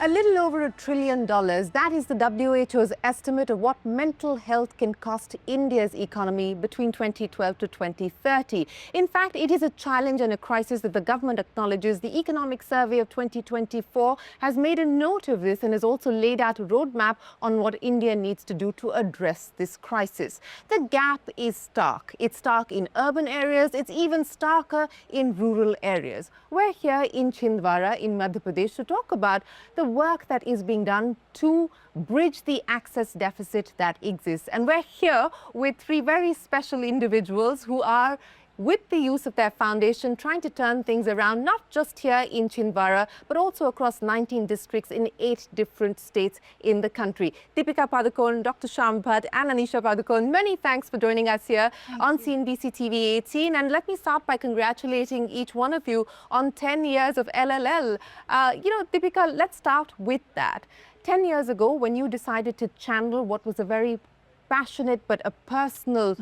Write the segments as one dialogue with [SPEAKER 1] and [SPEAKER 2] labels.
[SPEAKER 1] A little over $1 trillion, that is the WHO's estimate of what mental health can cost India's economy between 2012 to 2030. In fact, it is a challenge and a crisis that the government acknowledges. The Economic Survey of 2024 has made a note of this and has also laid out a roadmap on what India needs to do to address this crisis. The gap is stark. It's stark in urban areas. It's even starker in rural areas. We're here in Chhindwara in Madhya Pradesh to talk about the work that is being done to bridge the access deficit that exists. And we're here with three very special individuals who are, with the use of their foundation, trying to turn things around, not just here in Chhindwara, but also across 19 districts in 8 different states in the country. Deepika Padukone, Dr. Shyam Bhatt and Anisha Padukone, many thanks for joining us here on CNBC-TV18. And let me start by congratulating each one of you on 10 years of LLL. Deepika, let's start with that. 10 years ago, when you decided to channel what was a very passionate but a personal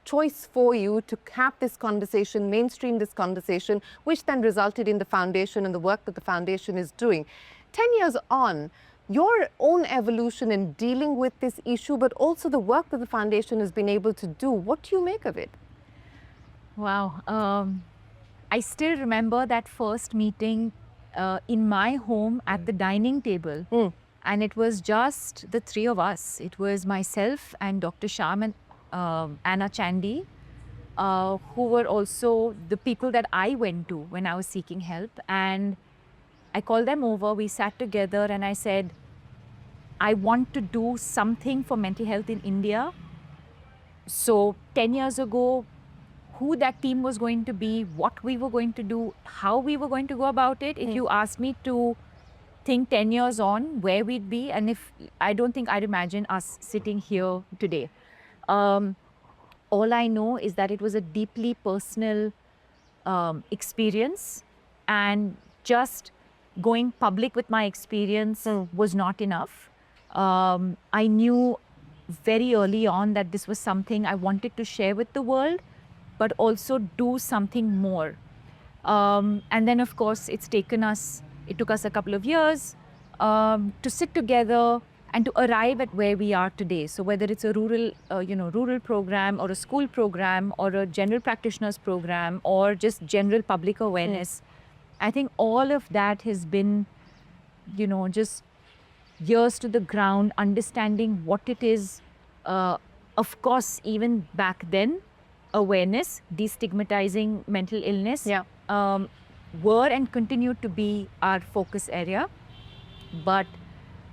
[SPEAKER 1] choice for you to have this conversation, mainstream this conversation, which then resulted in the foundation and the work that the foundation is doing. 10 years on, your own evolution in dealing with this issue, but also the work that the foundation has been able to do, what do you make of it?
[SPEAKER 2] Wow. I still remember that first meeting in my home at the dining table. And it was just the three of us. It was myself and Dr. Shyam and Anna Chandy, who were also the people that I went to when I was seeking help. And I called them over, we sat together and I said, I want to do something for mental health in India. So 10 years ago, who that team was going to be, what we were going to do, how we were going to go about it. If you asked me to think 10 years on where we'd be, and if I don't think I'd imagine us sitting here today. All I know is that it was a deeply personal experience, and just going public with my experience was not enough. I knew very early on that this was something I wanted to share with the world, but also do something more. And then of course it took us a couple of years to sit together and to arrive at where we are today. So whether it's a rural program or a school program or a general practitioners program or just general public awareness, I think all of that has been, just years to the ground, understanding what it is. Of course, even back then, awareness, destigmatizing mental illness. Were and continue to be our focus area. But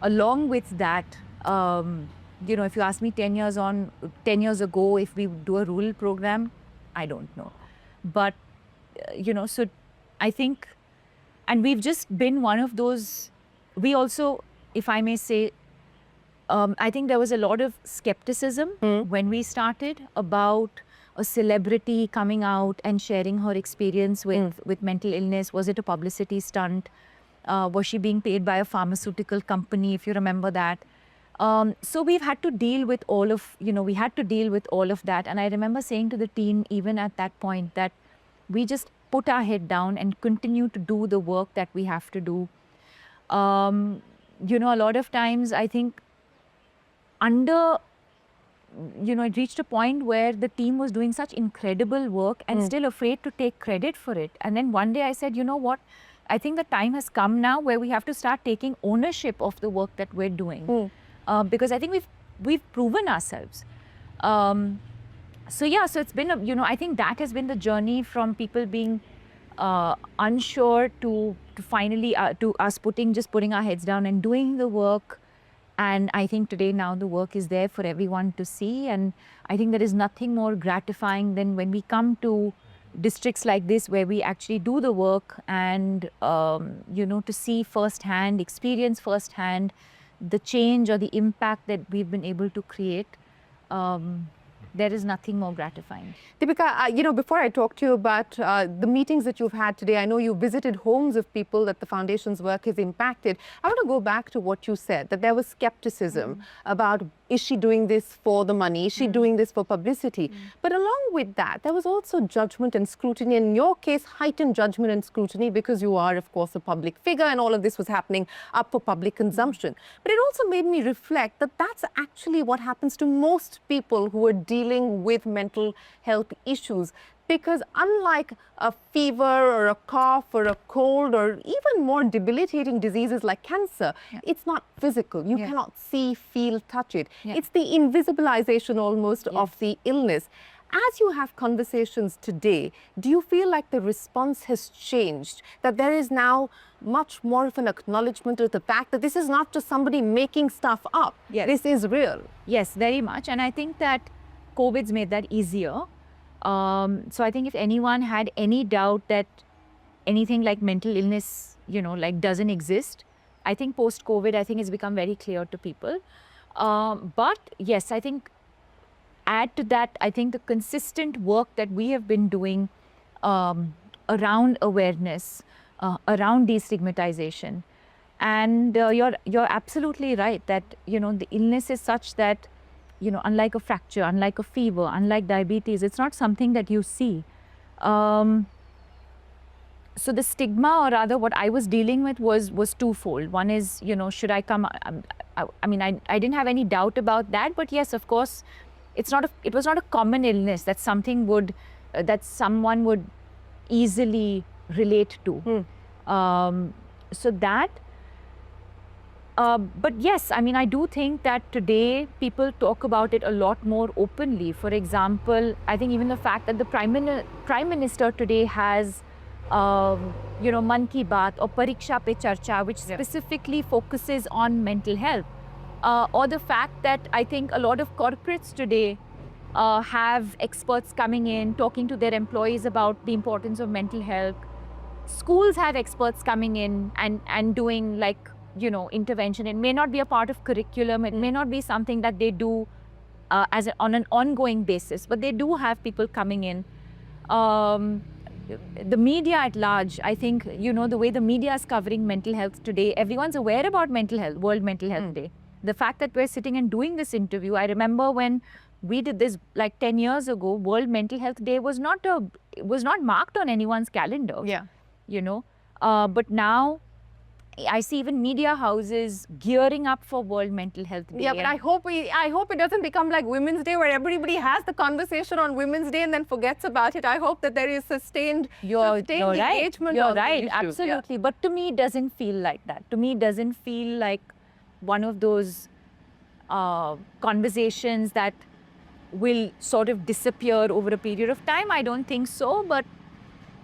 [SPEAKER 2] along with that, if you ask me 10 years ago, if we would do a rural program, I don't know. But, so I think, and we've just been one of those, we also, if I may say, I think there was a lot of skepticism when we started about a celebrity coming out and sharing her experience with mental illness. Was it a publicity stunt? Was she being paid by a pharmaceutical company, if you remember that? So we've had to deal with all of, that. And I remember saying to the team, even at that point, that we just put our head down and continue to do the work that we have to do. A lot of times, I think, it reached a point where the team was doing such incredible work and still afraid to take credit for it. And then one day I said, you know what, I think the time has come now where we have to start taking ownership of the work that we're doing. Because I think we've proven ourselves. So it's been, I think that has been the journey from people being unsure to finally, to us putting our heads down and doing the work. And I think today now the work is there for everyone to see. And I think there is nothing more gratifying than when we come to districts like this where we actually do the work and, to see firsthand, experience firsthand the change or the impact that we've been able to create. There is nothing more gratifying.
[SPEAKER 1] Deepika, before I talk to you about the meetings that you've had today, I know you visited homes of people that the foundation's work has impacted. I want to go back to what you said, that there was skepticism about is she doing this for the money? Is she doing this for publicity? But along with that, there was also judgment and scrutiny. In your case, heightened judgment and scrutiny because you are, of course, a public figure and all of this was happening up for public consumption. But it also made me reflect that that's actually what happens to most people who are dealing with mental health issues. Because unlike a fever or a cough or a cold or even more debilitating diseases like cancer, it's not physical. You cannot see, feel, touch it. It's the invisibilization almost of the illness. As you have conversations today, do you feel like the response has changed? That there is now much more of an acknowledgement of the fact that this is not just somebody making stuff up. This is real.
[SPEAKER 2] Yes, very much. And I think that COVID's made that easier. So I think if anyone had any doubt that anything like mental illness, like doesn't exist, I think post-COVID, I think it's become very clear to people. But yes, I think add to that, I think the consistent work that we have been doing around awareness, around destigmatization. And you're absolutely right that, the illness is such that unlike a fracture, unlike a fever, unlike diabetes, it's not something that you see. So the stigma, or rather what I was dealing with was twofold. One is, should I come, I didn't have any doubt about that, but yes, of course, it was not a common illness that that someone would easily relate to. So that, but yes, I do think that today people talk about it a lot more openly. For example, I think even the fact that the Prime Minister today has, Man Ki Baat or Pariksha Pe Charcha, which specifically focuses on mental health. Or the fact that I think a lot of corporates today have experts coming in, talking to their employees about the importance of mental health. Schools have experts coming in and doing intervention. It may not be a part of curriculum. It may not be something that they do on an ongoing basis, but they do have people coming in. The media at large, I think, the way the media is covering mental health today, everyone's aware about mental health, World Mental Health Day. The fact that we're sitting and doing this interview, I remember when we did this like 10 years ago, World Mental Health Day was not marked on anyone's calendar. But now I see even media houses gearing up for World Mental Health Day.
[SPEAKER 1] Yeah, but I hope it doesn't become like Women's Day, where everybody has the conversation on Women's Day and then forgets about it. I hope that there is sustained engagement.
[SPEAKER 2] You're right, absolutely. But to me, it doesn't feel like that. To me, it doesn't feel like one of those conversations that will sort of disappear over a period of time. I don't think so, but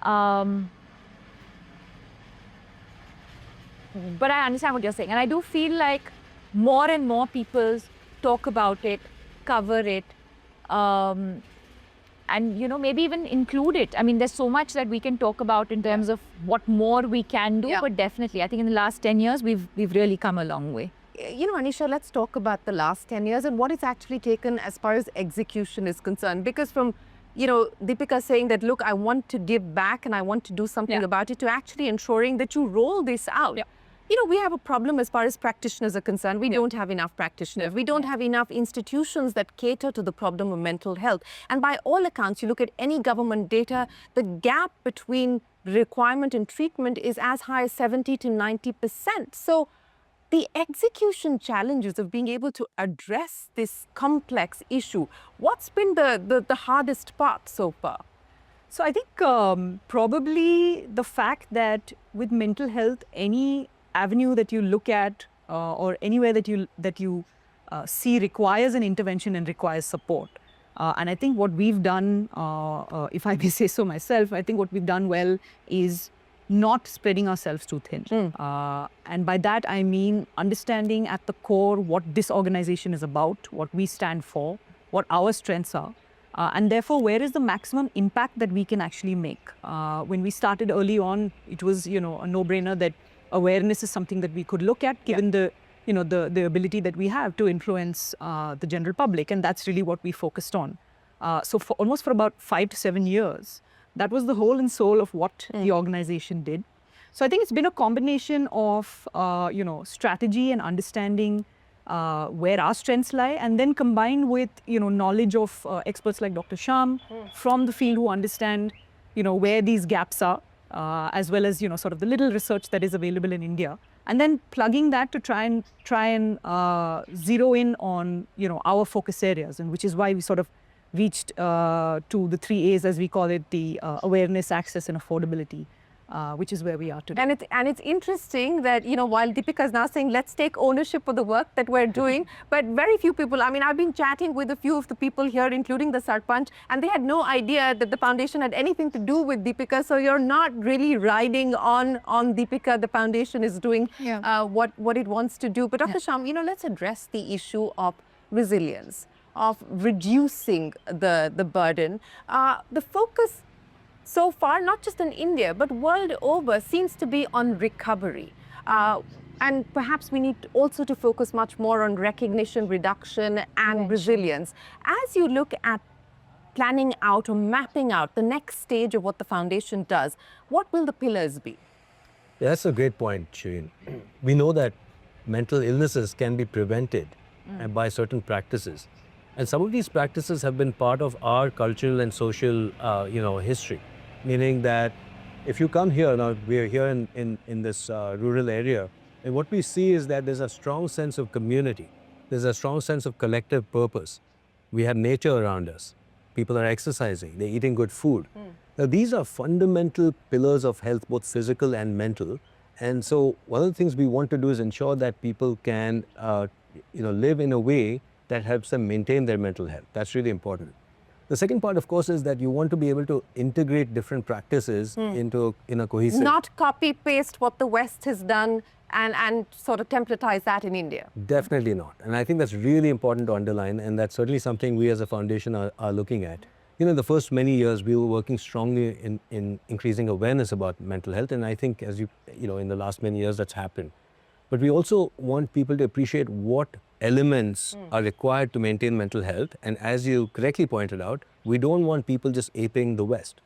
[SPEAKER 2] I understand what you're saying. And I do feel like more and more people talk about it, cover it, and, maybe even include it. There's so much that we can talk about in terms of what more we can do, but definitely, I think in the last 10 years, we've really come a long way.
[SPEAKER 1] Anisha, let's talk about the last 10 years and what it's actually taken as far as execution is concerned. Because from, Deepika saying that, look, I want to give back and I want to do something about it, to actually ensuring that you roll this out. We have a problem as far as practitioners are concerned. We don't have enough practitioners. We don't have enough institutions that cater to the problem of mental health. And by all accounts, you look at any government data, the gap between requirement and treatment is as high as 70 to 90%. So the execution challenges of being able to address this complex issue, what's been the hardest part so far?
[SPEAKER 3] So I think probably the fact that with mental health, any avenue that you look at or anywhere that you see requires an intervention and requires support. And I think what we've done, if I may say so myself, I think what we've done well is not spreading ourselves too thin. And by that, I mean understanding at the core what this organization is about, what we stand for, what our strengths are. And therefore, where is the maximum impact that we can actually make? When we started early on, it was, a no-brainer that awareness is something that we could look at, given the ability that we have to influence the general public, and that's really what we focused on. So for almost for about 5 to 7 years, that was the whole and soul of what the organization did. So I think it's been a combination of, strategy and understanding where our strengths lie, and then combined with knowledge of experts like Dr. Sham from the field who understand where these gaps are, as well as sort of the little research that is available in India, and then plugging that to try and zero in on our focus areas, and which is why we sort of reached to the 3 A's, as we call it, the awareness, access, and affordability. Which is where we are today.
[SPEAKER 1] And it's interesting that, while Deepika is now saying, let's take ownership of the work that we're doing, but very few people, I mean, I've been chatting with a few of the people here, including the Sarpanch, and they had no idea that the foundation had anything to do with Deepika. So you're not really riding on Deepika. The foundation is doing what it wants to do. But Dr. Sham, let's address the issue of resilience, of reducing the burden. The focus so far, not just in India, but world over, seems to be on recovery. And perhaps we need also to focus much more on recognition, reduction, and resilience. As you look at planning out or mapping out the next stage of what the foundation does, what will the pillars be?
[SPEAKER 4] Yeah, that's a great point, Shireen. We know that mental illnesses can be prevented by certain practices. And some of these practices have been part of our cultural and social, history. Meaning that if you come here, now we're here in this rural area, and what we see is that there's a strong sense of community. There's a strong sense of collective purpose. We have nature around us. People are exercising, they're eating good food. Now, these are fundamental pillars of health, both physical and mental. And so one of the things we want to do is ensure that people can, live in a way that helps them maintain their mental health. That's really important. The second part, of course, is that you want to be able to integrate different practices in a cohesive...
[SPEAKER 1] Not copy-paste what the West has done and sort of templatize that in India.
[SPEAKER 4] Definitely not. And I think that's really important to underline, and that's certainly something we as a foundation are looking at. The first many years, we were working strongly in increasing awareness about mental health, and I think, as in the last many years, that's happened. But we also want people to appreciate what elements are required to maintain mental health. And as you correctly pointed out, we don't want people just aping the West.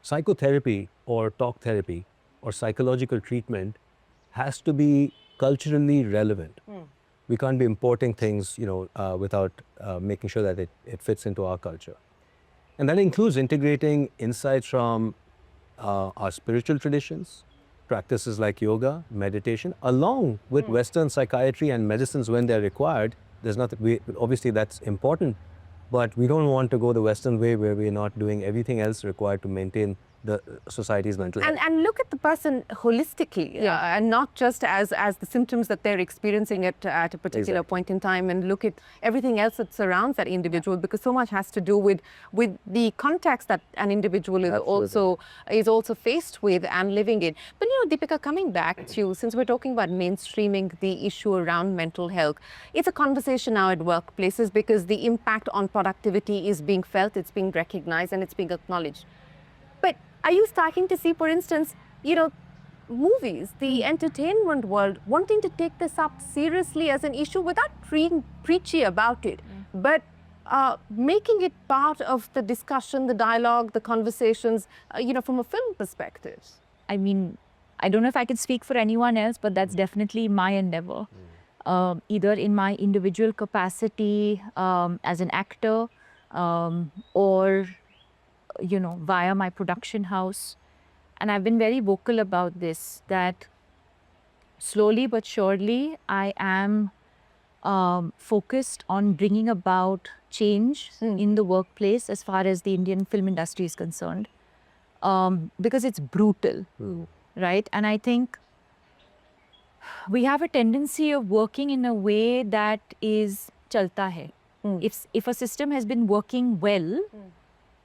[SPEAKER 4] Psychotherapy or talk therapy or psychological treatment has to be culturally relevant. We can't be importing things, without making sure that it fits into our culture. And that includes integrating insights from our spiritual traditions, practices like yoga, meditation, along with Western psychiatry and medicines when they're required. There's nothing, obviously that's important, but we don't want to go the Western way where we're not doing everything else required to maintain the society's mental health.
[SPEAKER 1] And look at the person holistically, and not just as the symptoms that they're experiencing at a particular point in time, and look at everything else that surrounds that individual, because so much has to do with the context that an individual is also faced with and living in. But Deepika, coming back to you, since we're talking about mainstreaming the issue around mental health, it's a conversation now at workplaces because the impact on productivity is being felt, it's being recognized, and it's being acknowledged. But are you starting to see, for instance, movies, the entertainment world wanting to take this up seriously as an issue without being preachy about it, but making it part of the discussion, the dialogue, the conversations, from a film perspective?
[SPEAKER 2] I mean, I don't know if I can speak for anyone else, but that's definitely my endeavor. Either in my individual capacity as an actor or via my production house. And I've been very vocal about this, that slowly but surely I am focused on bringing about change in the workplace as far as the Indian film industry is concerned, because it's brutal, right? And I think we have a tendency of working in a way that is chalta hai. If a system has been working well,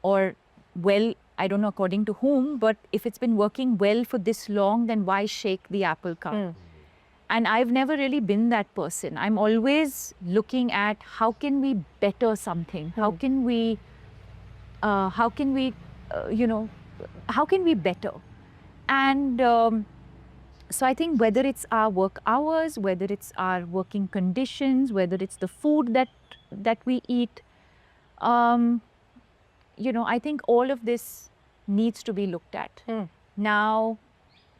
[SPEAKER 2] or well, I don't know according to whom, but if it's been working well for this long, then why shake the apple cart? And I've never really been that person. I'm always looking at how can we better something? How can we better? And so I think whether it's our work hours, whether it's our working conditions, whether it's the food that we eat, I think all of this needs to be looked at. Now,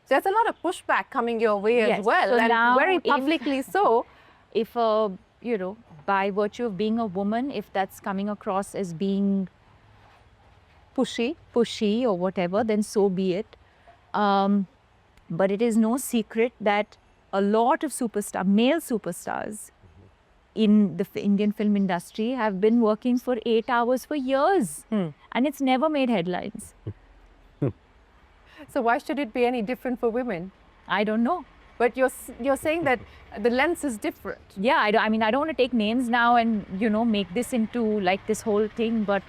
[SPEAKER 1] there's a lot of pushback coming your way as well,
[SPEAKER 2] so
[SPEAKER 1] and
[SPEAKER 2] now
[SPEAKER 1] very publicly so.
[SPEAKER 2] if by virtue of being a woman, if that's coming across as being pushy or whatever, then so be it. But it is no secret that a lot of male superstars in the Indian film industry have been working for 8 hours for years, and it's never made headlines.
[SPEAKER 1] So why should it be any different for women?
[SPEAKER 2] I don't know.
[SPEAKER 1] But you're saying that the lens is different.
[SPEAKER 2] Yeah, I don't want to take names now and make this into like this whole thing, but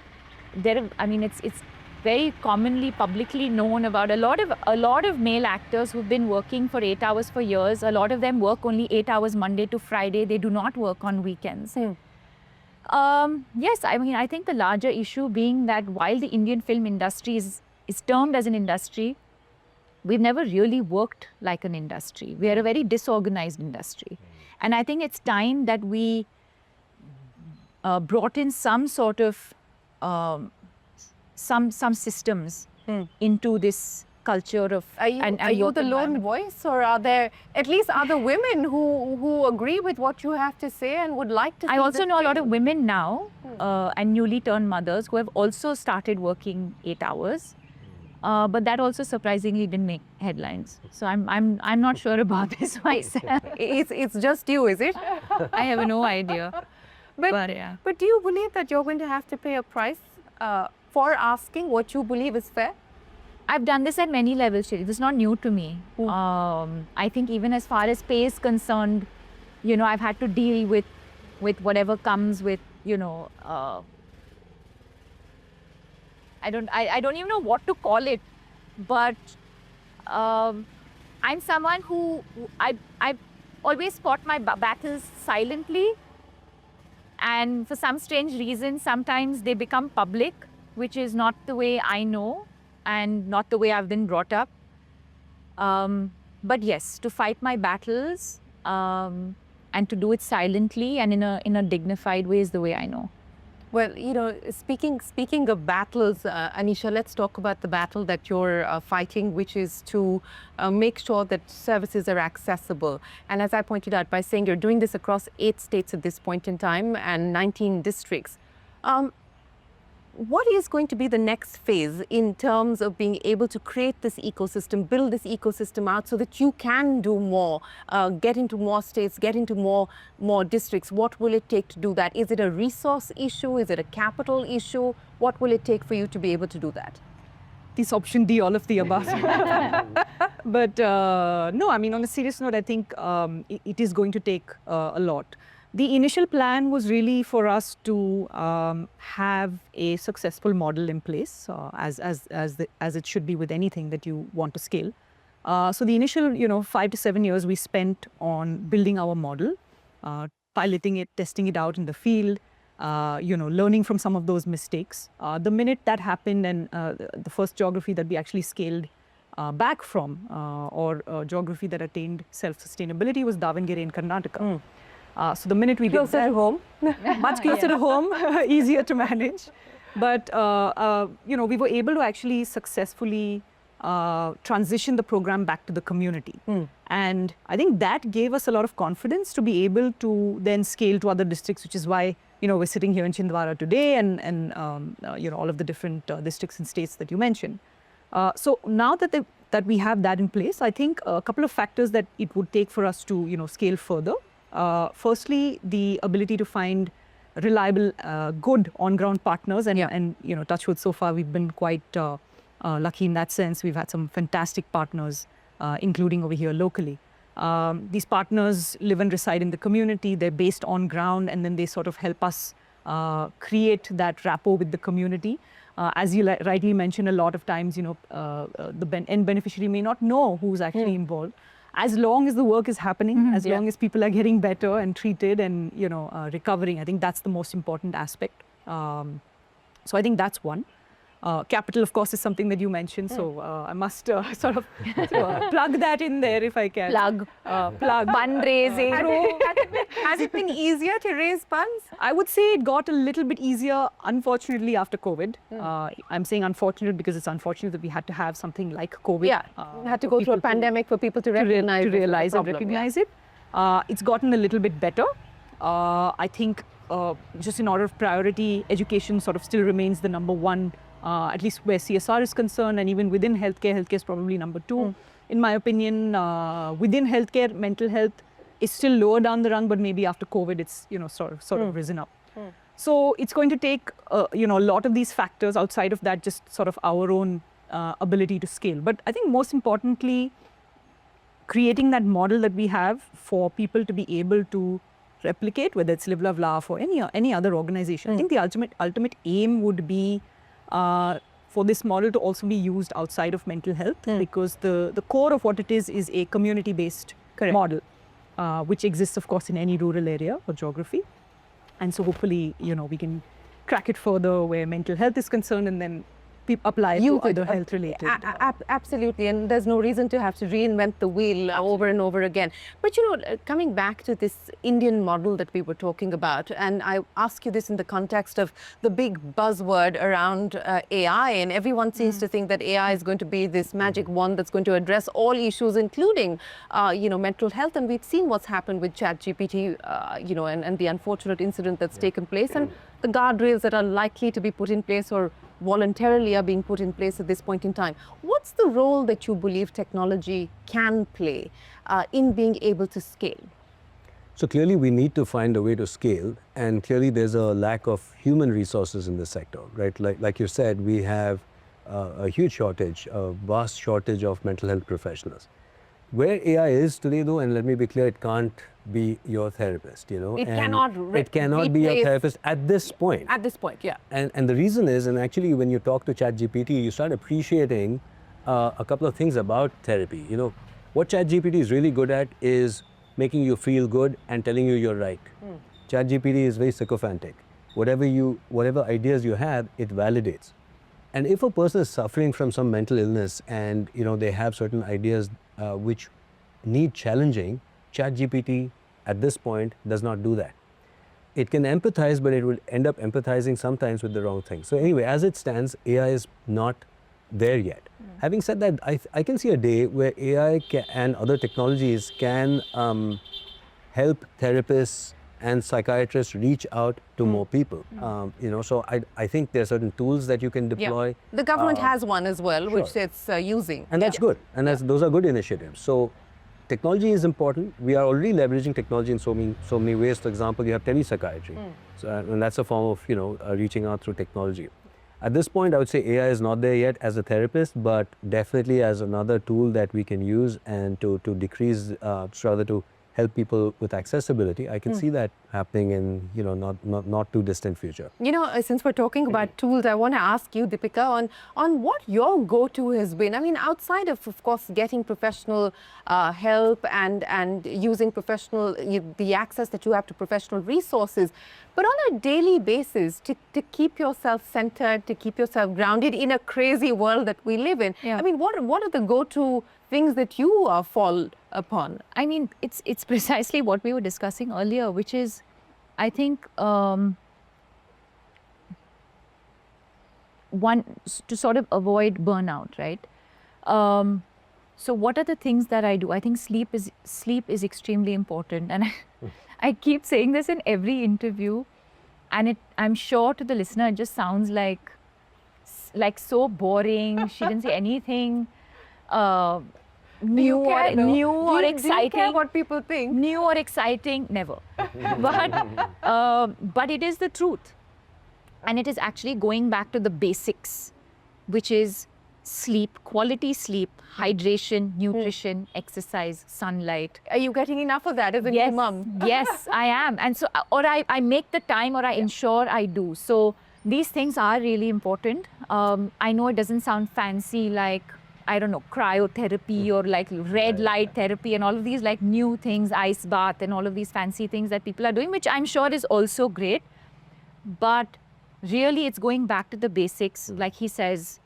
[SPEAKER 2] it's very commonly publicly known about a lot of male actors who've been working for 8 hours for years. A lot of them work only 8 hours Monday to Friday. They do not work on weekends. Yes, I think the larger issue being that while the Indian film industry is termed as an industry, we've never really worked like an industry. We are a very disorganized industry. And I think it's time that we brought in some sort of some systems into this culture of.
[SPEAKER 1] Are you the lone voice, or are there at least other women who agree with what you have to say and would like to?
[SPEAKER 2] I also know a lot of women now and newly turned mothers who have also started working 8 hours. But that also surprisingly didn't make headlines. So I'm not sure about this myself.
[SPEAKER 1] It's just you, is it?
[SPEAKER 2] I have no idea.
[SPEAKER 1] But do you believe that you're going to have to pay a price for asking what you believe is fair?
[SPEAKER 2] I've done this at many levels, Shri. This is not new to me. I think even as far as pay is concerned, I've had to deal with whatever comes with, I don't even know what to call it, but I'm someone who I always fought my battles silently, and for some strange reason, sometimes they become public, which is not the way I know and not the way I've been brought up. But yes, to fight my battles and to do it silently and in a dignified way is the way I know.
[SPEAKER 1] Well, speaking of battles, Anisha, let's talk about the battle that you're fighting, which is to make sure that services are accessible. And as I pointed out by saying you're doing this across 8 states at this point in time and 19 districts. What is going to be the next phase in terms of being able to create this ecosystem, build this ecosystem out so that you can do more, get into more states, get into more districts? What will it take to do that? Is it a resource issue? Is it a capital issue? What will it take for you to be able to do that?
[SPEAKER 3] This option D, all of the above. But no, on a serious note, I think it is going to take a lot. The initial plan was really for us to have a successful model in place, as it should be with anything that you want to scale. So the initial, 5 to 7 years we spent on building our model, piloting it, testing it out in the field, learning from some of those mistakes. The minute that happened, and the first geography that we actually scaled back from, or geography that attained self-sustainability, was Davangere in Karnataka. So the minute we did
[SPEAKER 1] closer to home,
[SPEAKER 3] much closer to home, easier to manage. But we were able to actually successfully transition the program back to the community. And I think that gave us a lot of confidence to be able to then scale to other districts, which is why we're sitting here in Chhindwara today, and all of the different districts and states that you mentioned. So now that we have that in place, I think a couple of factors that it would take for us to scale further. Firstly, the ability to find reliable, good on-ground partners, and touch wood, so far we've been quite lucky in that sense. We've had some fantastic partners, including over here locally. These partners live and reside in the community. They're based on ground, and then they sort of help us create that rapport with the community. As you rightly mentioned, a lot of times, the end beneficiary may not know who's actually involved. As long as the work is happening, as long as people are getting better and treated and recovering, I think that's the most important aspect. So I think that's one. Capital, of course, is something that you mentioned, so I must sort of plug that in there if I can.
[SPEAKER 2] Plug.
[SPEAKER 1] Fundraising. Has it been easier to raise funds?
[SPEAKER 3] I would say it got a little bit easier, unfortunately, after COVID. I'm saying unfortunate because it's unfortunate that we had to have something like COVID.
[SPEAKER 1] We had to go through a pandemic for people to recognize
[SPEAKER 3] realize and recognize it. It's gotten a little bit better. I think just in order of priority, education sort of still remains the number one, at least where CSR is concerned, and even within healthcare is probably number two. In my opinion, within healthcare, mental health is still lower down the rung, but maybe after COVID, it's sort of risen up. So it's going to take a lot of these factors outside of that, just sort of our own ability to scale. But I think most importantly, creating that model that we have for people to be able to replicate, whether it's Live, Love, Laugh or any other organization. I think the ultimate aim would be for this model to also be used outside of mental health, because the core of what it is a community-based model, which exists, of course, in any rural area or geography. And so hopefully, we can crack it further where mental health is concerned, and then apply it to other health-related.
[SPEAKER 1] Absolutely, and there's no reason to have to reinvent the wheel over and over again. But coming back to this Indian model that we were talking about, and I ask you this in the context of the big buzzword around AI, and everyone seems to think that AI is going to be this magic wand that's going to address all issues, including mental health. And we've seen what's happened with ChatGPT, and the unfortunate incident that's taken place, and the guardrails that are likely to be put in place or voluntarily are being put in place at this point in time. What's the role that you believe technology can play in being able to scale?
[SPEAKER 4] So clearly we need to find a way to scale, and clearly there's a lack of human resources in this sector, right? Like you said, we have a huge shortage, a vast shortage of mental health professionals. Where AI is today, though, and let me be clear, it can't be your therapist,
[SPEAKER 1] It cannot
[SPEAKER 4] be your therapist at this point.
[SPEAKER 1] At this point, yeah.
[SPEAKER 4] And the reason is, and actually when you talk to ChatGPT, you start appreciating a couple of things about therapy. What ChatGPT is really good at is making you feel good and telling you you're right. ChatGPT is very sycophantic. Whatever ideas you have, it validates. And if a person is suffering from some mental illness and they have certain ideas which need challenging, ChatGPT at this point does not do that. It can empathize, but it will end up empathizing sometimes with the wrong thing. So anyway, as it stands, AI is not there yet. Having said that, I can see a day where AI and other technologies can help therapists and psychiatrists reach out to more people. So I think there are certain tools that you can deploy.
[SPEAKER 1] Yeah. The government has one as well, which it's using.
[SPEAKER 4] And that's good. And those are good initiatives. So technology is important. We are already leveraging technology in so many ways. For example, you have telepsychiatry. And that's a form of reaching out through technology. At this point, I would say AI is not there yet as a therapist, but definitely as another tool that we can use and to decrease, rather to help people with accessibility. I can see that happening in not too distant future.
[SPEAKER 1] Since we're talking about tools, I want to ask you, Deepika, on what your go-to has been. I mean, outside of course, getting professional help and using the access that you have to professional resources, but on a daily basis to keep yourself centered, to keep yourself grounded in a crazy world that we live in. I mean, what are the go-to things that you fall upon?
[SPEAKER 2] I mean, it's precisely what we were discussing earlier, which is, I think, one, to sort of avoid burnout, right? So what are the things that I do? I think sleep is extremely important, and I keep saying this in every interview, and I'm sure to the listener it just sounds like so boring. She didn't say anything new or exciting.
[SPEAKER 1] Do you care what people think?
[SPEAKER 2] New or exciting, never. But it is the truth, and it is actually going back to the basics, which is sleep, quality sleep, hydration, nutrition, exercise, sunlight.
[SPEAKER 1] Are you getting enough of that as a new mom?
[SPEAKER 2] Yes, I am. And so, or I make the time, or I ensure I do. So these things are really important. I know it doesn't sound fancy, like, I don't know, cryotherapy or like red light therapy and all of these like new things, ice bath and all of these fancy things that people are doing, which I'm sure is also great. But really, it's going back to the basics, like he says,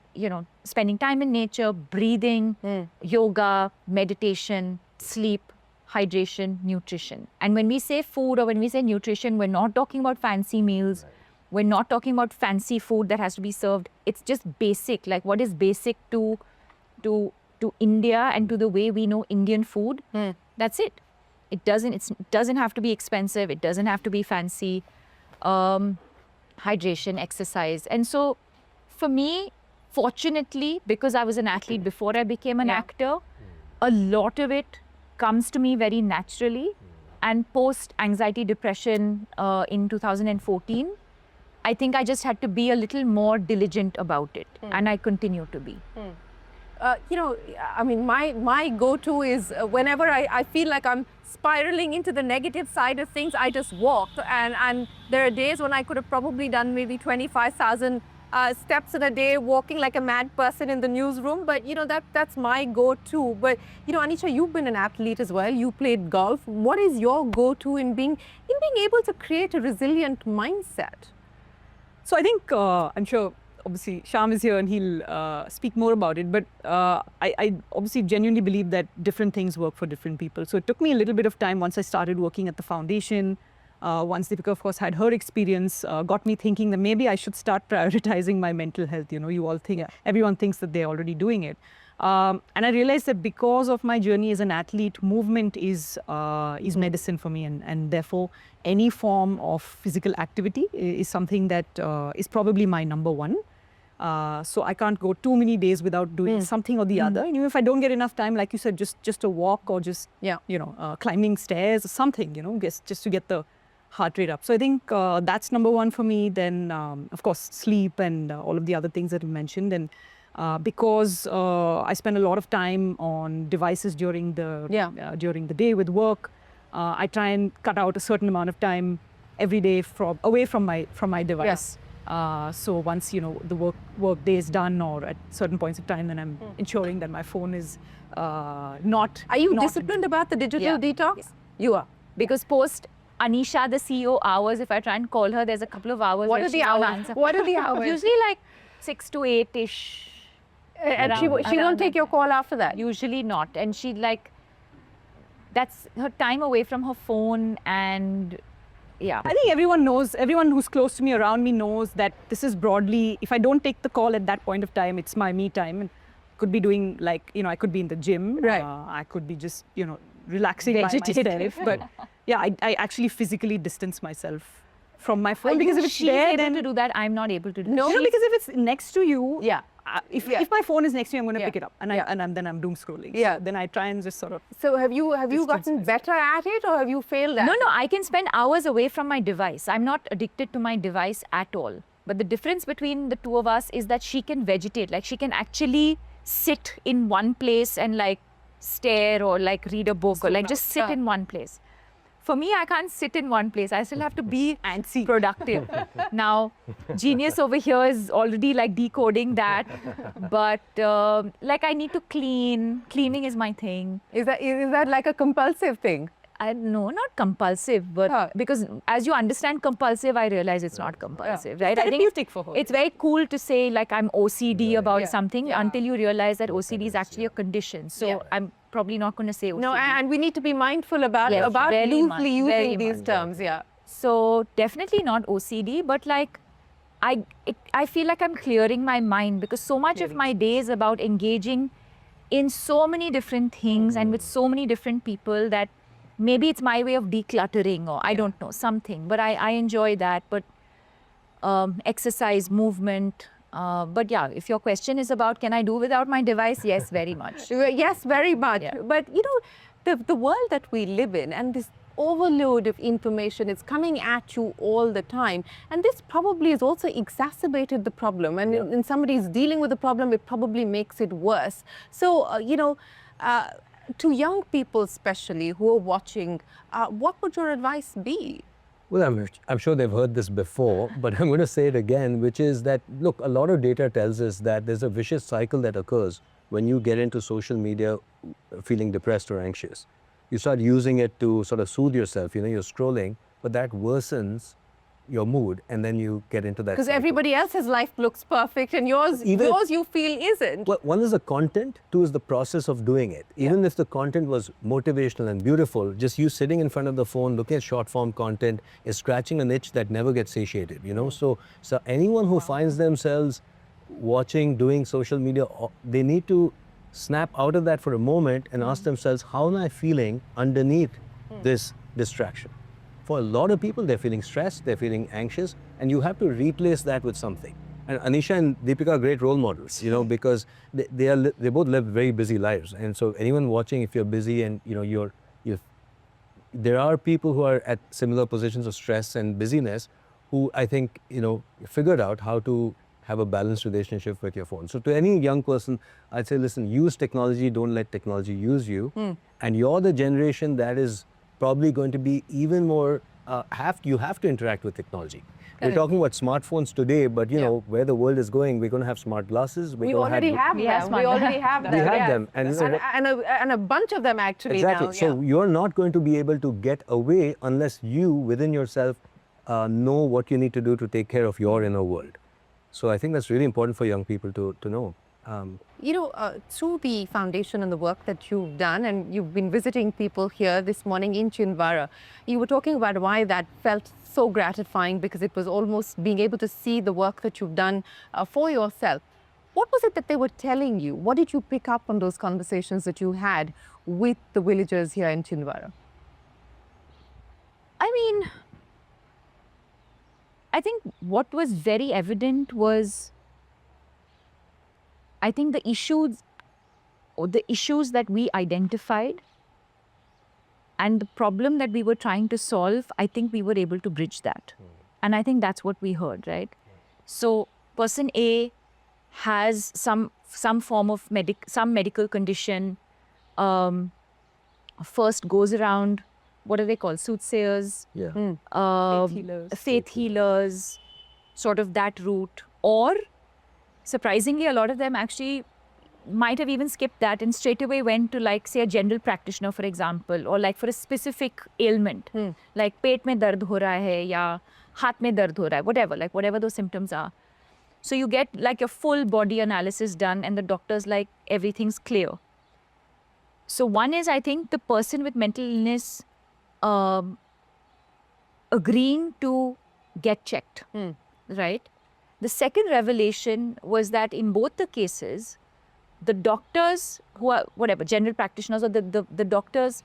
[SPEAKER 2] spending time in nature, breathing, yoga, meditation, sleep, hydration, nutrition. And when we say food or when we say nutrition, we're not talking about fancy meals. We're not talking about fancy food that has to be served. It's just basic, like what is basic to India and to the way we know Indian food. That's it. It doesn't have to be expensive. It doesn't have to be fancy. Hydration, exercise. And so for me, fortunately, because I was an athlete before I became an actor, a lot of it comes to me very naturally. And post anxiety depression in 2014, I think I just had to be a little more diligent about it. And I continue to be.
[SPEAKER 1] I mean, my go-to is whenever I feel like I'm spiraling into the negative side of things, I just walk. And there are days when I could have probably done maybe 25,000 steps in a day, walking like a mad person in the newsroom. But, that's my go-to. But, Anisha, you've been an athlete as well. You played golf. What is your go-to in being able to create a resilient mindset?
[SPEAKER 3] So I think, I'm sure, obviously, Shyam is here and he'll speak more about it. But I obviously genuinely believe that different things work for different people. So it took me a little bit of time once I started working at the foundation. Once Deepika, of course, had her experience, got me thinking that maybe I should start prioritizing my mental health. You all think, everyone thinks that they're already doing it. And I realized that because of my journey as an athlete, movement is medicine for me. And therefore, any form of physical activity is something that is probably my number one. So I can't go too many days without doing something or the other. And even if I don't get enough time, like you said, just a walk or just, climbing stairs or something, just to get the heart rate up. So I think that's number one for me. Then, of course, sleep and all of the other things that you mentioned. And because I spend a lot of time on devices during the day with work, I try and cut out a certain amount of time every day away from my device. So once the work day is done, or at certain points of time, then I'm ensuring that my phone is not.
[SPEAKER 1] Are you disciplined about the digital detox?
[SPEAKER 2] Yeah.
[SPEAKER 1] You are.
[SPEAKER 2] Because post Anisha, the CEO hours, if I try and call her, there's a couple of hours.
[SPEAKER 1] What are the hours? What are the hours?
[SPEAKER 2] Usually like 6 to 8-ish.
[SPEAKER 1] And she won't take your call after that?
[SPEAKER 2] Usually not. And she that's her time away from her phone. And yeah.
[SPEAKER 3] I think everyone who's close to me, around me, knows that this is broadly, if I don't take the call at that point of time, it's my me time. And could be doing I could be in the gym.
[SPEAKER 1] Right.
[SPEAKER 3] I could be just, relaxing by myself. But yeah, I actually physically distance myself from my phone. Because if it's there,
[SPEAKER 2] able
[SPEAKER 3] then
[SPEAKER 2] to do that, I'm not able to do that.
[SPEAKER 3] No, because if it's next to you, if my phone is next to me, I'm going to pick it up, and then I'm doom scrolling.
[SPEAKER 1] Yeah.
[SPEAKER 3] So then I try and just sort of.
[SPEAKER 1] So have you gotten better at it, or have you failed at it?
[SPEAKER 2] No, I can spend hours away from my device. I'm not addicted to my device at all. But the difference between the two of us is that she can vegetate. Like, she can actually sit in one place and stare or read a book or just sit in one place. For me, I can't sit in one place. I still have to be productive. Now, genius over here is already decoding that. But I need to clean. Cleaning is my thing.
[SPEAKER 1] Is that like a compulsive thing?
[SPEAKER 2] No, not compulsive, but because as you understand compulsive, I realize it's not compulsive, right?
[SPEAKER 3] I think for her.
[SPEAKER 2] It's very cool to say I'm OCD about something until you realize that OCD is actually a condition. So I'm probably not going to say OCD.
[SPEAKER 1] No, and we need to be mindful about loosely using these terms. Yeah.
[SPEAKER 2] So definitely not OCD, but I feel like I'm clearing my mind, because so much of my day is about engaging in so many different things and with so many different people that maybe it's my way of decluttering, or I don't know, something. But I enjoy that. But exercise, movement. But yeah, if your question is about can I do without my device, yes, very much.
[SPEAKER 1] Yes, very much.
[SPEAKER 2] Yeah.
[SPEAKER 1] But the world that we live in, and this overload of information, it's coming at you all the time. And this probably has also exacerbated the problem. And when somebody's dealing with the problem, it probably makes it worse. So, to young people especially who are watching, what would your advice be?
[SPEAKER 4] Well, I'm sure they've heard this before, but I'm going to say it again, which is that, look, a lot of data tells us that there's a vicious cycle that occurs when you get into social media feeling depressed or anxious. You start using it to sort of soothe yourself, you're scrolling, but that worsens your mood, and then you get into that
[SPEAKER 1] Because
[SPEAKER 4] cycle.
[SPEAKER 1] everybody else's life looks perfect, and yours you feel isn't.
[SPEAKER 4] Well, one is the content, two is the process of doing it. Even if the content was motivational and beautiful, just you sitting in front of the phone, looking at short form content is scratching an itch that never gets satiated, So anyone who finds themselves doing social media, they need to snap out of that for a moment and ask themselves, how am I feeling underneath this distraction. For a lot of people, they're feeling stressed, they're feeling anxious, and you have to replace that with something. And Anisha and Deepika are great role models, you know, because they both live very busy lives. And so anyone watching, if you're busy and, you know, there are people who are at similar positions of stress and busyness who I think, you know, figured out how to have a balanced relationship with your phone. So to any young person, I'd say, listen, use technology, don't let technology use you. And you're the generation that is probably going to be even more, you have to interact with technology. We're talking about smartphones today, but you know, where the world is going, we're going to have smart glasses.
[SPEAKER 1] We already have them. We already have them.
[SPEAKER 4] We have them.
[SPEAKER 1] And a bunch of them actually
[SPEAKER 4] exactly.
[SPEAKER 1] now.
[SPEAKER 4] So you're not going to be able to get away unless you, within yourself, know what you need to do to take care of your inner world. So I think that's really important for young people to know.
[SPEAKER 1] You know, through the foundation and the work that you've done, and you've been visiting people here this morning in Chhindwara, you were talking about why that felt so gratifying, because it was almost being able to see the work that you've done for yourself. What was it that they were telling you? What did you pick up on those conversations that you had with the villagers here in Chhindwara?
[SPEAKER 2] I mean, I think what was very evident was, I think the issues that we identified and the problem that we were trying to solve, I think we were able to bridge that. And I think that's what we heard, right? So person A has some form of medical condition, first goes around, what are they called? Soothsayers, faith healers, sort of that route. Or surprisingly, a lot of them actually might have even skipped that and straight away went to, like, say, a general practitioner, for example, or like for a specific ailment, like पेट में दर्द हो रहा है या हाथ में दर्द हो रहा है, whatever, like whatever those symptoms are. So you get like a full body analysis done and the doctor's like, everything's clear. So one is, I think, the person with mental illness agreeing to get checked, right? The second revelation was that in both the cases, the doctors who are, whatever, general practitioners, or the doctors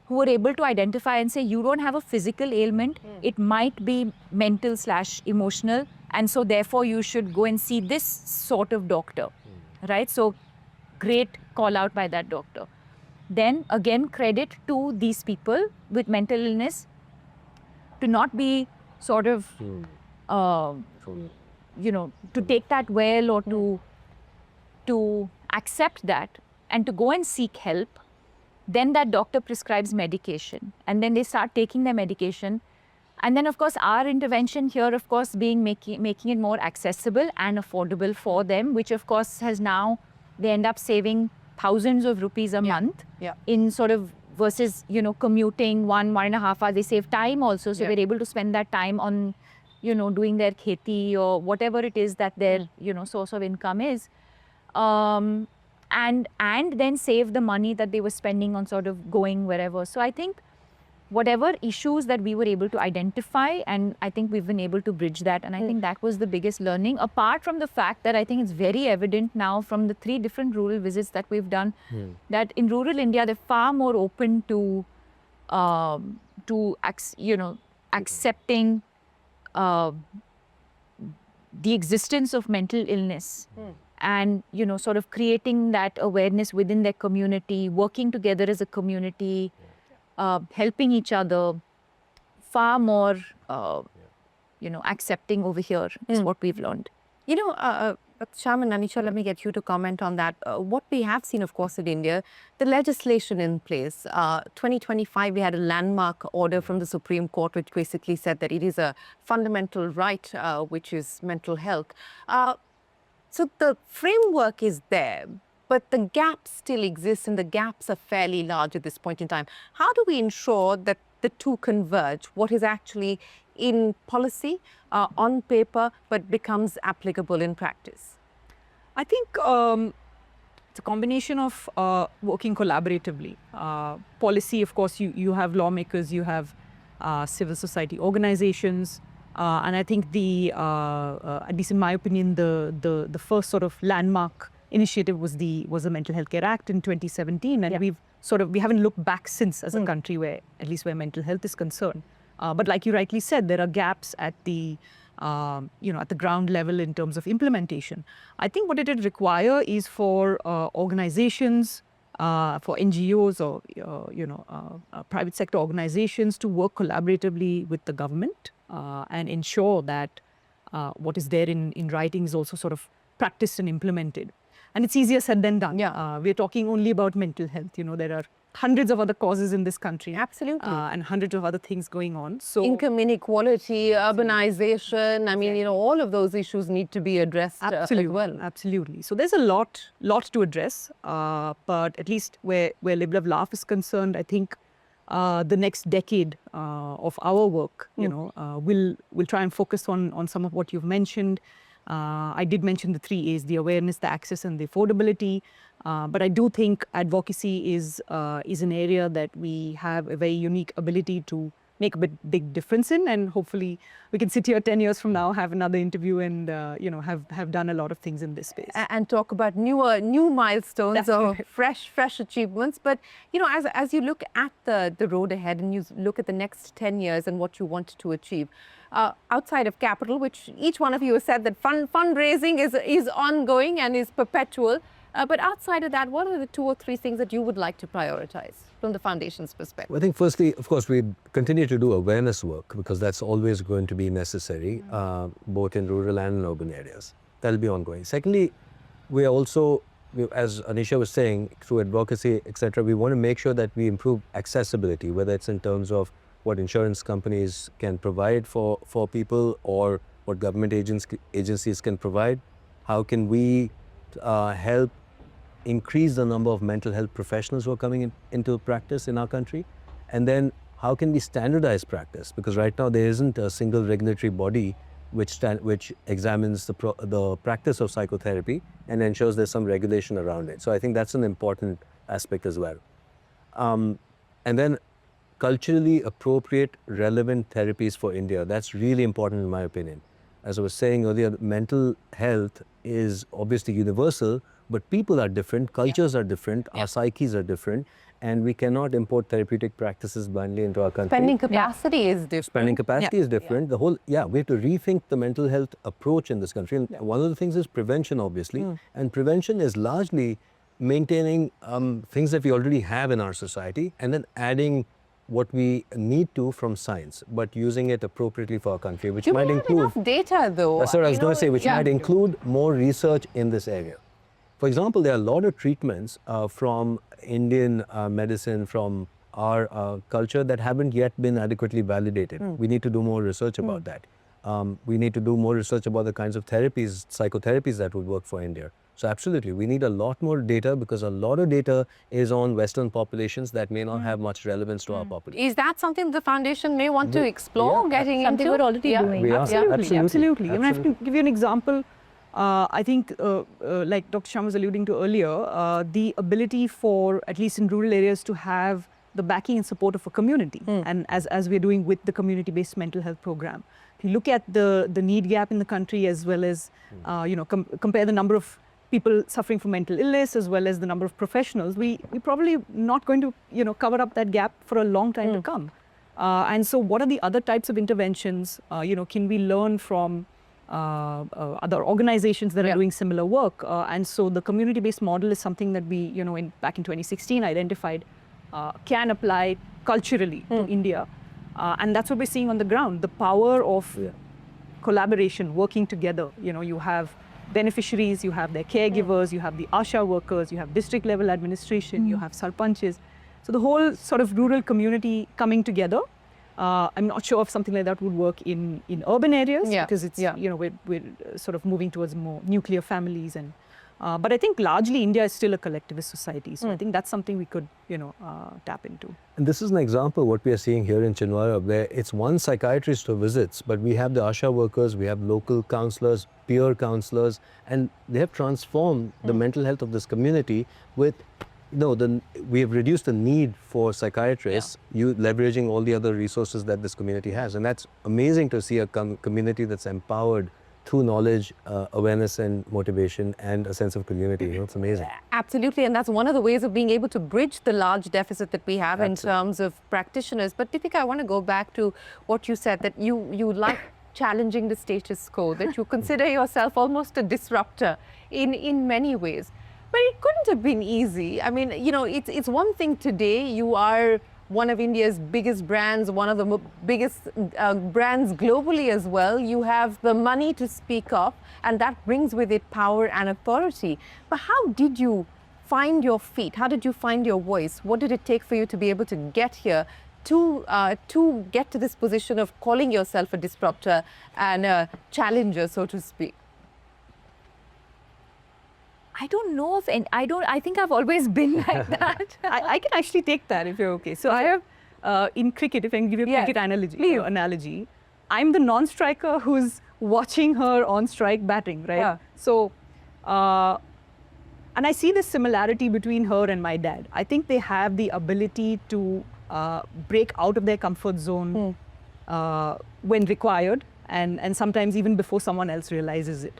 [SPEAKER 2] who were able to identify and say, you don't have a physical ailment, it might be mental / emotional, and so therefore you should go and see this sort of doctor, right? So great call out by that doctor. Then again, credit to these people with mental illness to not be sort of, you know, to take that well, or to accept that and to go and seek help. Then that doctor prescribes medication and then they start taking their medication. And then, of course, our intervention here, of course, being making it more accessible and affordable for them, which, of course, has now, they end up saving thousands of rupees a month in sort of, versus, you know, commuting 1.5 hours. They save time also. So we're able to spend that time on, you know, doing their kheti or whatever it is that their, you know, source of income is. And then save the money that they were spending on sort of going wherever. So I think whatever issues that we were able to identify, and I think we've been able to bridge that. And I think that was the biggest learning, apart from the fact that I think it's very evident now from the 3 different rural visits that we've done, that in rural India, they're far more open to you know, accepting the existence of mental illness. And, you know, sort of creating that awareness within their community, working together as a community, helping each other, far more, you know, accepting over here is what we've learned.
[SPEAKER 1] You know, Shyam and Anisha, let me get you to comment on that. What we have seen, of course, in India, the legislation in place. 2025, we had a landmark order from the Supreme Court, which basically said that it is a fundamental right, which is mental health. So the framework is there, but the gaps still exist, and the gaps are fairly large at this point in time. How do we ensure that the two converge, what is actually in policy, on paper, but becomes applicable in practice?
[SPEAKER 3] I think it's a combination of working collaboratively. Policy, of course, you have lawmakers, you have civil society organizations, and I think at least in my opinion, the first sort of landmark initiative was the Mental Health Care Act in 2017, and we haven't looked back since as a country where, at least where mental health is concerned. But like you rightly said, there are gaps at the, at the ground level in terms of implementation. I think what it would require is for organizations, for NGOs or private sector organizations to work collaboratively with the government and ensure that what is there in writing is also sort of practiced and implemented. And it's easier said than done. We're talking only about mental health. There are hundreds of other causes in this country.
[SPEAKER 1] Absolutely.
[SPEAKER 3] And hundreds of other things going on. So
[SPEAKER 1] income inequality, urbanization, I mean, all of those issues need to be addressed as well.
[SPEAKER 3] Absolutely. So there's a lot to address. But at least where Live Love Laugh is concerned, I think the next decade of our work, will try and focus on some of what you've mentioned. I did mention the 3 A's, the awareness, the access and the affordability. But I do think advocacy is an area that we have a very unique ability to make a big difference in, and hopefully we can sit here 10 years from now, have another interview and have done a lot of things in this space.
[SPEAKER 1] And talk about new milestones or fresh achievements. But as you look at the road ahead and you look at the next 10 years and what you want to achieve, outside of capital, which each one of you has said that fundraising is ongoing and is perpetual. But outside of that, what are the 2 or 3 things that you would like to prioritize from the foundation's perspective?
[SPEAKER 4] Well, I think firstly, of course, we continue to do awareness work because that's always going to be necessary, both in rural and in urban areas. That'll be ongoing. Secondly, we are also, as Anisha was saying, through advocacy, etc., we want to make sure that we improve accessibility, whether it's in terms of what insurance companies can provide for people or what government agencies can provide. How can we help increase the number of mental health professionals who are coming into practice in our country? And then how can we standardize practice? Because right now there isn't a single regulatory body which examines the practice of psychotherapy and ensures there's some regulation around it. So I think that's an important aspect as well. And then culturally appropriate, relevant therapies for India. That's really important in my opinion. As I was saying earlier, mental health is obviously universal, but people are different, cultures are different, our psyches are different, and we cannot import therapeutic practices blindly into our country.
[SPEAKER 1] Spending capacity is different.
[SPEAKER 4] Spending capacity is different. We have to rethink the mental health approach in this country. And one of the things is prevention, obviously. And prevention is largely maintaining things that we already have in our society and then adding what we need to from science, but using it appropriately for our country, which might include
[SPEAKER 1] enough data, though.
[SPEAKER 4] That's what I was going to say, which might include more research in this area. For example, there are a lot of treatments from Indian medicine, from our culture that haven't yet been adequately validated. We need to do more research about that. We need to do more research about the kinds of therapies, psychotherapies that would work for India. So absolutely, we need a lot more data because a lot of data is on Western populations that may not have much relevance to our population.
[SPEAKER 1] Is that something the foundation may want to explore, getting
[SPEAKER 2] something
[SPEAKER 1] into?
[SPEAKER 2] we're already doing.
[SPEAKER 4] We are.
[SPEAKER 3] Absolutely. I mean, I can give you an example. I think, like Dr. Shyam was alluding to earlier, the ability for, at least in rural areas, to have the backing and support of a community. And as we're doing with the community-based mental health program, if you look at the need gap in the country as well as, compare the number of people suffering from mental illness as well as the number of professionals, we're probably not going to, cover up that gap for a long time to come. And so what are the other types of interventions, can we learn from other organizations that are doing similar work? And so the community-based model is something that we, back in 2016 identified can apply culturally to India. And that's what we're seeing on the ground, the power of collaboration, working together. You have beneficiaries, you have their caregivers, you have the ASHA workers, you have district level administration, you have sarpanches. So the whole sort of rural community coming together. I'm not sure if something like that would work in urban areas because it's, we're sort of moving towards more nuclear families. And but I think largely India is still a collectivist society. So I think that's something we could, tap into.
[SPEAKER 4] And this is an example of what we are seeing here in Chinwara, where it's one psychiatrist who visits, but we have the ASHA workers, we have local counselors, peer counselors, and they have transformed the mental health of this community with, we have reduced the need for psychiatrists, leveraging all the other resources that this community has. And that's amazing to see a community that's empowered through knowledge, awareness and motivation and a sense of community. You know, it's amazing.
[SPEAKER 1] Absolutely, and that's one of the ways of being able to bridge the large deficit that we have in
[SPEAKER 4] Absolutely.
[SPEAKER 1] terms of practitioners. But Deepika, I want to go back to what you said, that you like challenging the status quo, that you consider yourself almost a disruptor in many ways. But it couldn't have been easy. I mean, you know, it's one thing today, you are one of India's biggest brands, one of the biggest brands globally as well. You have the money to speak up, and that brings with it power and authority. But how did you find your feet? How did you find your voice? What did it take for you to be able to get here, to get to this position of calling yourself a disruptor and a challenger, so to speak?
[SPEAKER 2] I don't know if any, I think I've always been like that.
[SPEAKER 3] I can actually take that if you're okay. So I have, in cricket, if I can give you a
[SPEAKER 1] Yes,
[SPEAKER 3] cricket analogy,
[SPEAKER 1] please.
[SPEAKER 3] I'm the non-striker who's watching her on strike batting, right?
[SPEAKER 1] Yeah.
[SPEAKER 3] So, and I see this similarity between her and my dad. I think they have the ability to break out of their comfort zone when required, and sometimes even before someone else realizes it.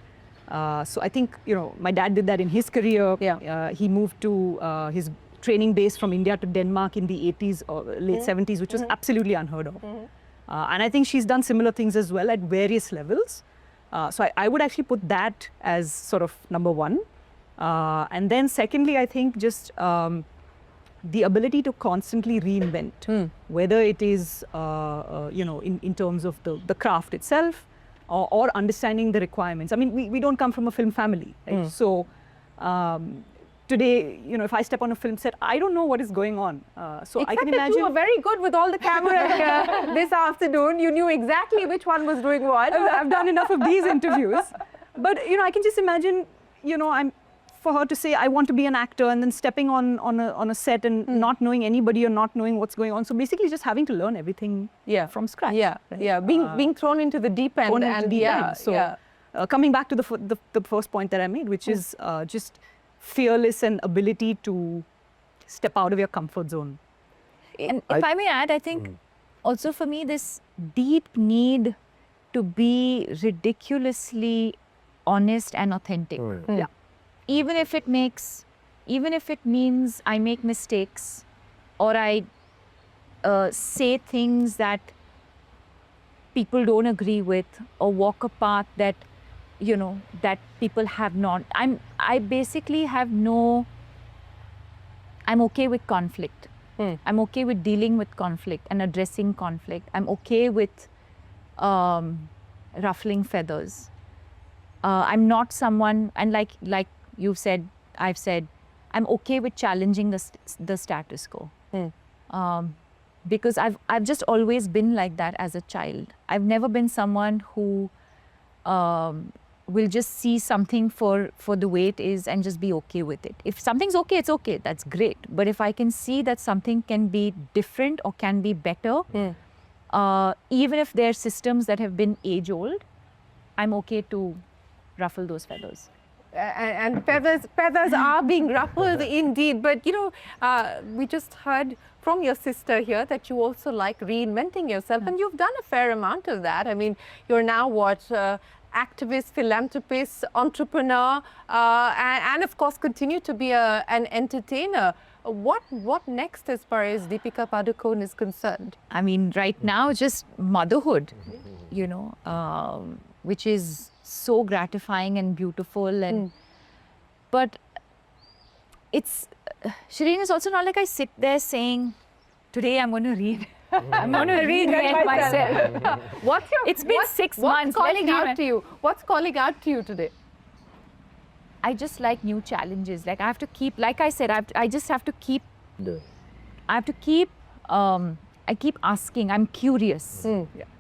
[SPEAKER 3] So I think, you know, my dad did that in his career.
[SPEAKER 1] Yeah.
[SPEAKER 3] He moved to his training base from India to Denmark in the 80s or late 70s, which was absolutely unheard of. And I think she's done similar things as well at various levels. So I would actually put that as sort of number one. And then secondly, I think just the ability to constantly reinvent, whether it is, you know, in terms of the craft itself, or understanding the requirements. I mean, we don't come from a film family, right? So today, you know, if I step on a film set, I don't know what is going on. So
[SPEAKER 1] Except
[SPEAKER 3] I can
[SPEAKER 1] that
[SPEAKER 3] imagine.
[SPEAKER 1] you were very good with all the cameras here this afternoon. You knew exactly which one was doing what.
[SPEAKER 3] I've done enough of these interviews. But, you know, I can just imagine, you know, for her to say, I want to be an actor, and then stepping on a set and not knowing anybody or not knowing what's going on. So basically just having to learn everything from scratch.
[SPEAKER 1] Yeah,
[SPEAKER 3] right?
[SPEAKER 1] yeah. Being thrown into the deep end.
[SPEAKER 3] Thrown into the deep
[SPEAKER 1] yeah,
[SPEAKER 3] end. So
[SPEAKER 1] yeah.
[SPEAKER 3] Coming back to the first point that I made, which is just fearless and ability to step out of your comfort zone.
[SPEAKER 2] And if I may add, I think also for me, this deep need to be ridiculously honest and authentic.
[SPEAKER 3] Yeah.
[SPEAKER 2] Even if it means I make mistakes, or I say things that people don't agree with, or walk a path that, you know, that people have not. I basically have no. I'm okay with conflict. I'm okay with dealing with conflict and addressing conflict. I'm okay with ruffling feathers. I'm not someone, and like you've said, I've said, I'm okay with challenging the status quo. Because I've just always been like that as a child. I've never been someone who will just see something for the way it is and just be okay with it. If something's okay, it's okay. That's great. But if I can see that something can be different or can be better, even if there are systems that have been age-old, I'm okay to ruffle those feathers.
[SPEAKER 1] And feathers are being ruffled indeed. But, you know, we just heard from your sister here that you also like reinventing yourself, and you've done a fair amount of that. I mean, you're now what, activist, philanthropist, entrepreneur, and of course continue to be an entertainer. What next as far as Deepika Padukone is concerned?
[SPEAKER 2] I mean, right now, just motherhood, you know, which is so gratifying and beautiful. And but it's, Shireen, is also not like I sit there saying, today I'm going to read. I'm going to reinvent myself. It's been 6 months.
[SPEAKER 1] What's calling out to you? What's calling out to you today?
[SPEAKER 2] I just like new challenges. Like I have to keep, like I said, I just have to keep, I have to keep, I keep asking. I'm curious.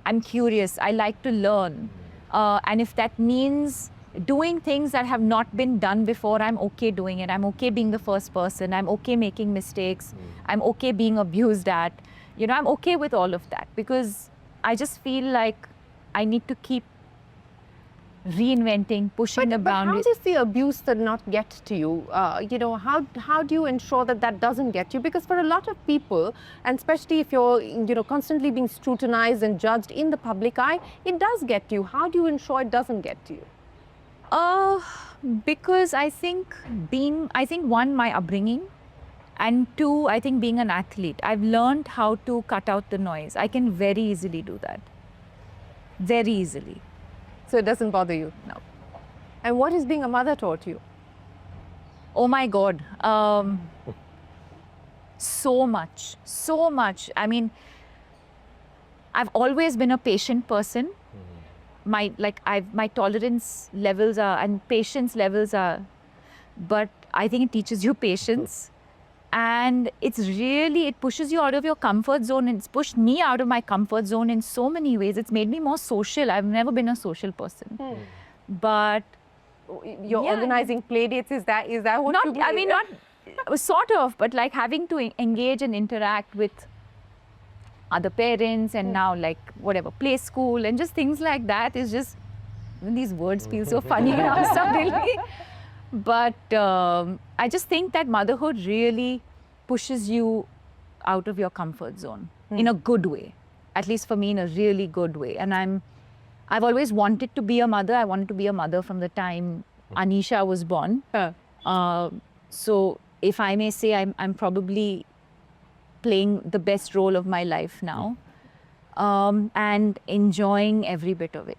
[SPEAKER 2] I'm curious. I like to learn. And if that means doing things that have not been done before, I'm okay doing it. I'm okay being the first person. I'm okay making mistakes. I'm okay being abused at. You know, I'm okay with all of that because I just feel like I need to keep reinventing, pushing the
[SPEAKER 1] But how
[SPEAKER 2] boundaries.
[SPEAKER 1] does the abuse that not get to you? How do you ensure that that doesn't get you? Because for a lot of people, and especially if you're constantly being scrutinized and judged in the public eye, it does get you. How do you ensure it doesn't get to you?
[SPEAKER 2] Because I think one, my upbringing, and two, I think being an athlete, I've learned how to cut out the noise. I can very easily do that. Very easily.
[SPEAKER 1] So it doesn't bother you?
[SPEAKER 2] No.
[SPEAKER 1] And what has being a mother taught you?
[SPEAKER 2] Oh my God. So much. So much. I mean, I've always been a patient person. My tolerance levels are and patience levels are, but I think it teaches you patience. And it pushes you out of your comfort zone, and it's pushed me out of my comfort zone in so many ways. It's made me more social. I've never been a social person. But
[SPEAKER 1] You're organizing play dates, is that what you do?
[SPEAKER 2] I mean, not sort of, but like having to engage and interact with other parents, and now like whatever, play school and just things like that is just, these words feel so funny now suddenly. But I just think that motherhood really pushes you out of your comfort zone in a good way, at least for me, in a really good way. And I've always wanted to be a mother. I wanted to be a mother from the time Anisha was born. So if I may say, I'm probably playing the best role of my life now, and enjoying every bit of it.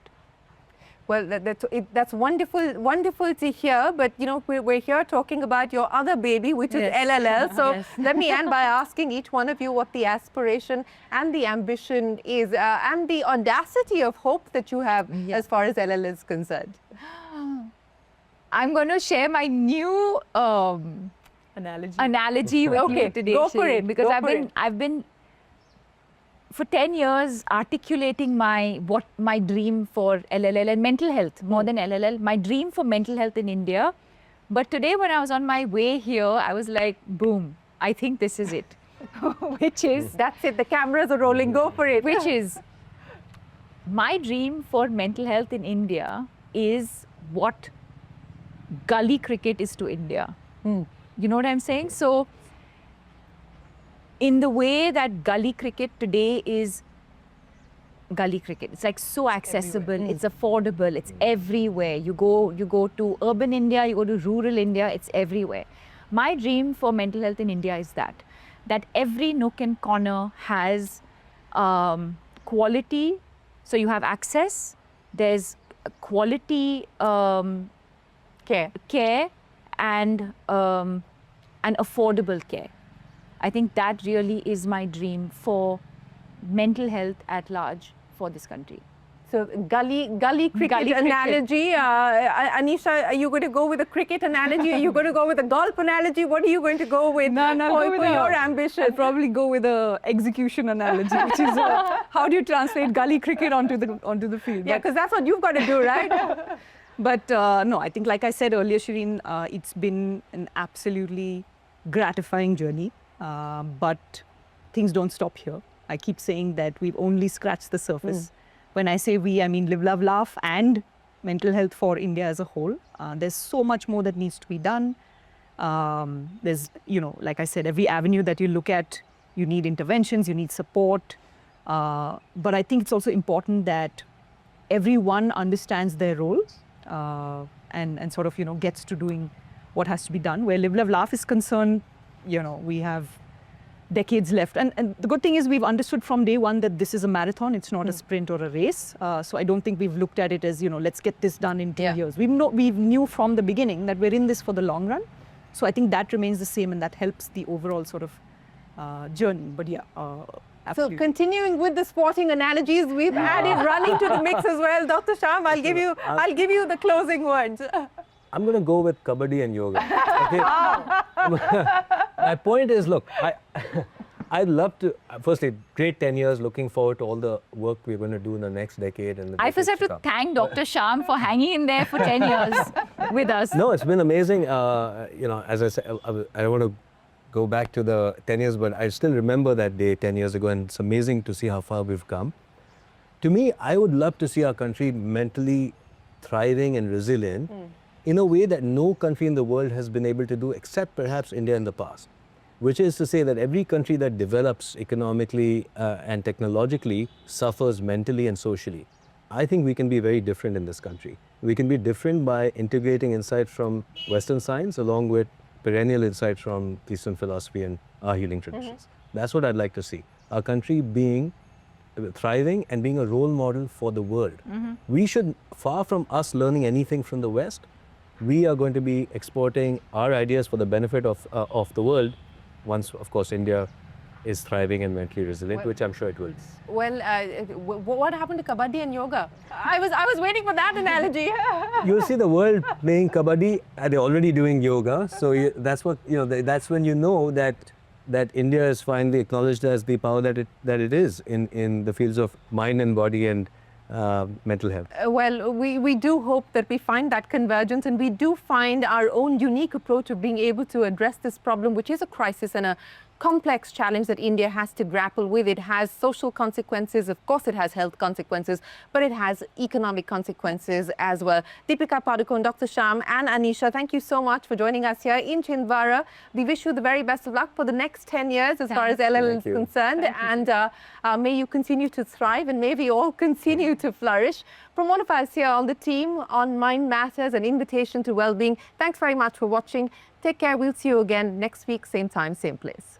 [SPEAKER 1] Well, that's wonderful to hear. But we're here talking about your other baby, which is LLL. So let me end by asking each one of you what the aspiration and the ambition is, and the audacity of hope that you have as far as LLL is concerned.
[SPEAKER 2] I'm going to share my new analogy with you today.
[SPEAKER 1] Go for it.
[SPEAKER 2] Because I've been for 10 years articulating my dream for LLL and mental health, more than LLL, my dream for mental health in India. But today when I was on my way here, I was like, boom, I think this is it. Which is...
[SPEAKER 1] That's it, the cameras are rolling, go for it.
[SPEAKER 2] Which is, my dream for mental health in India is what gully cricket is to India. You know what I'm saying? So, in the way that gully cricket today is gully cricket, it's like so accessible, it's affordable, it's everywhere. You go to urban India, you go to rural India, it's everywhere. My dream for mental health in India is that every nook and corner has quality, so you have access, there's quality care and affordable care. I think that really is my dream for mental health at large for this country.
[SPEAKER 1] So gully cricket analogy. Anisha, are you going to go with a cricket analogy? Are you going to go with a golf analogy? What are you going to go with for your ambition?
[SPEAKER 3] I'll probably go with a execution analogy, which is how do you translate gully cricket onto the field?
[SPEAKER 1] Yeah, because that's what you've got to do, right?
[SPEAKER 3] But no, I think like I said earlier, Shireen, it's been an absolutely gratifying journey. But things don't stop here. I keep saying that we've only scratched the surface. When I say we, I mean Live, Love, Laugh and mental health for India as a whole. There's so much more that needs to be done. There's, like I said, every avenue that you look at, you need interventions, you need support. But I think it's also important that everyone understands their role and sort of, gets to doing what has to be done. Where Live, Love, Laugh is concerned, we have decades left. And the good thing is we've understood from day one that this is a marathon, it's not a sprint or a race. So I don't think we've looked at it as, let's get this done in 2 years. We knew from the beginning that we're in this for the long run. So I think that remains the same, and that helps the overall sort of journey. But yeah, absolutely.
[SPEAKER 1] So continuing with the sporting analogies, we've added running to the mix as well. Dr. Sham, I'll give you the closing words.
[SPEAKER 4] I'm going to go with kabaddi and yoga. Okay? My point is, look, I'd love to, firstly, great 10 years, looking forward to all the work we're going to do in the next decade. And
[SPEAKER 2] I first have to thank Dr. Sham for hanging in there for 10 years with us.
[SPEAKER 4] No, it's been amazing. As I said, I don't want to go back to the 10 years, but I still remember that day 10 years ago, and it's amazing to see how far we've come. To me, I would love to see our country mentally thriving and resilient in a way that no country in the world has been able to do except perhaps India in the past. Which is to say that every country that develops economically and technologically suffers mentally and socially. I think we can be very different in this country. We can be different by integrating insights from Western science along with perennial insights from Eastern philosophy and our healing traditions. That's what I'd like to see. Our country being thriving and being a role model for the world. We should, far from us learning anything from the West, we are going to be exporting our ideas for the benefit of the world once, of course, India is thriving and mentally resilient, which I'm sure it will.
[SPEAKER 1] Well, what happened to kabaddi and yoga? I was waiting for that analogy.
[SPEAKER 4] You'll see the world playing kabaddi, and they're already doing yoga. So that's what that's when you know that India is finally acknowledged as the power that it is in the fields of mind and body and mental health.
[SPEAKER 1] Well, we do hope that we find that convergence, and we do find our own unique approach of being able to address this problem, which is a crisis and a complex challenge that India has to grapple with. It has social consequences, of course it has health consequences, but it has economic consequences as well. Deepika Padukone, Dr. Sham and Anisha, thank you so much for joining us here in Chhindwara. We wish you the very best of luck for the next 10 years as far as LL is concerned, and may you continue to thrive, and may we all continue to flourish. From all of us here on the team on Mind Matters, an invitation to well-being, thanks very much for watching. Take care. We'll see you again next week, same time, same place.